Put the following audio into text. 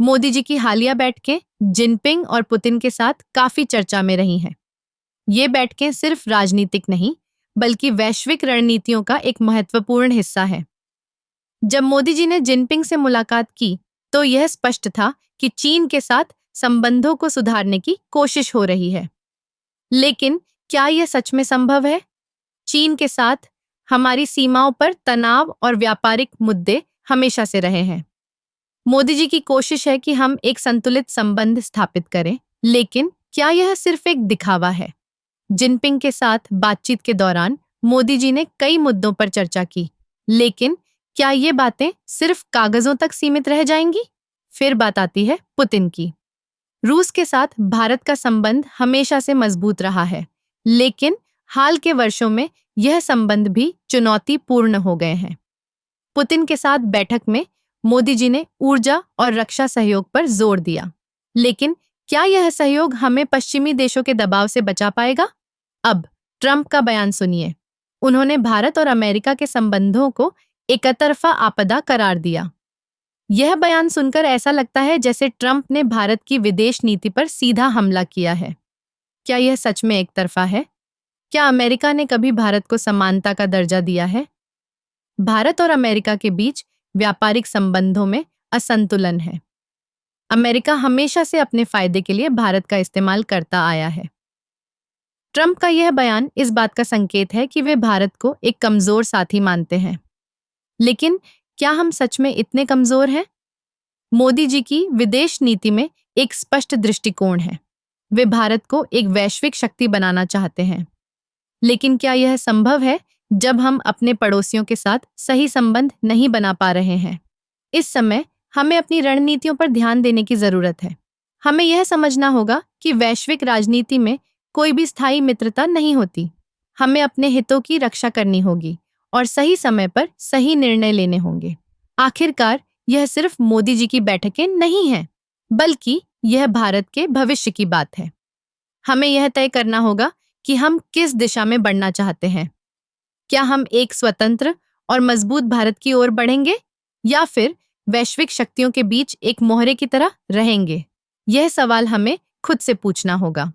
मोदी जी की हालिया बैठकें जिनपिंग और पुतिन के साथ काफी चर्चा में रही हैं। ये बैठकें सिर्फ राजनीतिक नहीं, बल्कि वैश्विक रणनीतियों का एक महत्वपूर्ण हिस्सा है। जब मोदी जी ने जिनपिंग से मुलाकात की, तो यह स्पष्ट था कि चीन के साथ संबंधों को सुधारने की कोशिश हो रही है। लेकिन क्या यह सच में संभव है? चीन के साथ हमारी सीमाओं पर तनाव और व्यापारिक मुद्दे हमेशा से रहे हैं। मोदी जी की कोशिश है कि हम एक संतुलित संबंध स्थापित करें, लेकिन क्या यह सिर्फ एक दिखावा है? जिनपिंग के साथ बातचीत के दौरान मोदी जी ने कई मुद्दों पर चर्चा की, लेकिन क्या ये बातें सिर्फ कागजों तक सीमित रह जाएंगी? फिर बात आती है पुतिन की। रूस के साथ भारत का संबंध हमेशा से मजबूत रहा है, लेकिन हाल के वर्षों में यह संबंध भी चुनौतीपूर्ण हो गए हैं। पुतिन के साथ बैठक में मोदी जी ने ऊर्जा और रक्षा सहयोग पर जोर दिया, लेकिन क्या यह सहयोग हमें पश्चिमी देशों के दबाव से बचा पाएगा? अब ट्रंप का बयान सुनिए। उन्होंने भारत और अमेरिका के संबंधों को एकतरफा आपदा करार दिया। यह बयान सुनकर ऐसा लगता है जैसे ट्रंप ने भारत की विदेश नीति पर सीधा हमला किया है। क्या यह सच में एकतरफा है? क्या अमेरिका ने कभी भारत को समानता का दर्जा दिया है? भारत और अमेरिका के बीच व्यापारिक संबंधों में असंतुलन है। अमेरिका हमेशा से अपने फायदे के लिए भारत का इस्तेमाल करता आया है। ट्रंप का यह बयान इस बात का संकेत है कि वे भारत को एक कमजोर साथी मानते हैं। लेकिन क्या हम सच में इतने कमजोर हैं? मोदी जी की विदेश नीति में एक स्पष्ट दृष्टिकोण है। वे भारत को एक वैश्विक शक्ति बनाना चाहते हैं। लेकिन क्या यह संभव है जब हम अपने पड़ोसियों के साथ सही संबंध नहीं बना पा रहे हैं? इस समय हमें अपनी रणनीतियों पर ध्यान देने की जरूरत है। हमें यह समझना होगा कि वैश्विक राजनीति में कोई भी स्थायी मित्रता नहीं होती। हमें अपने हितों की रक्षा करनी होगी और सही समय पर सही निर्णय लेने होंगे। आखिरकार यह सिर्फ मोदी जी की बैठकें नहीं हैं, बल्कि यह भारत के भविष्य की बात है। हमें यह तय करना होगा कि हम किस दिशा में बढ़ना चाहते हैं। क्या हम एक स्वतंत्र और मजबूत भारत की ओर बढ़ेंगे, या फिर वैश्विक शक्तियों के बीच एक मोहरे की तरह रहेंगे? यह सवाल हमें खुद से पूछना होगा।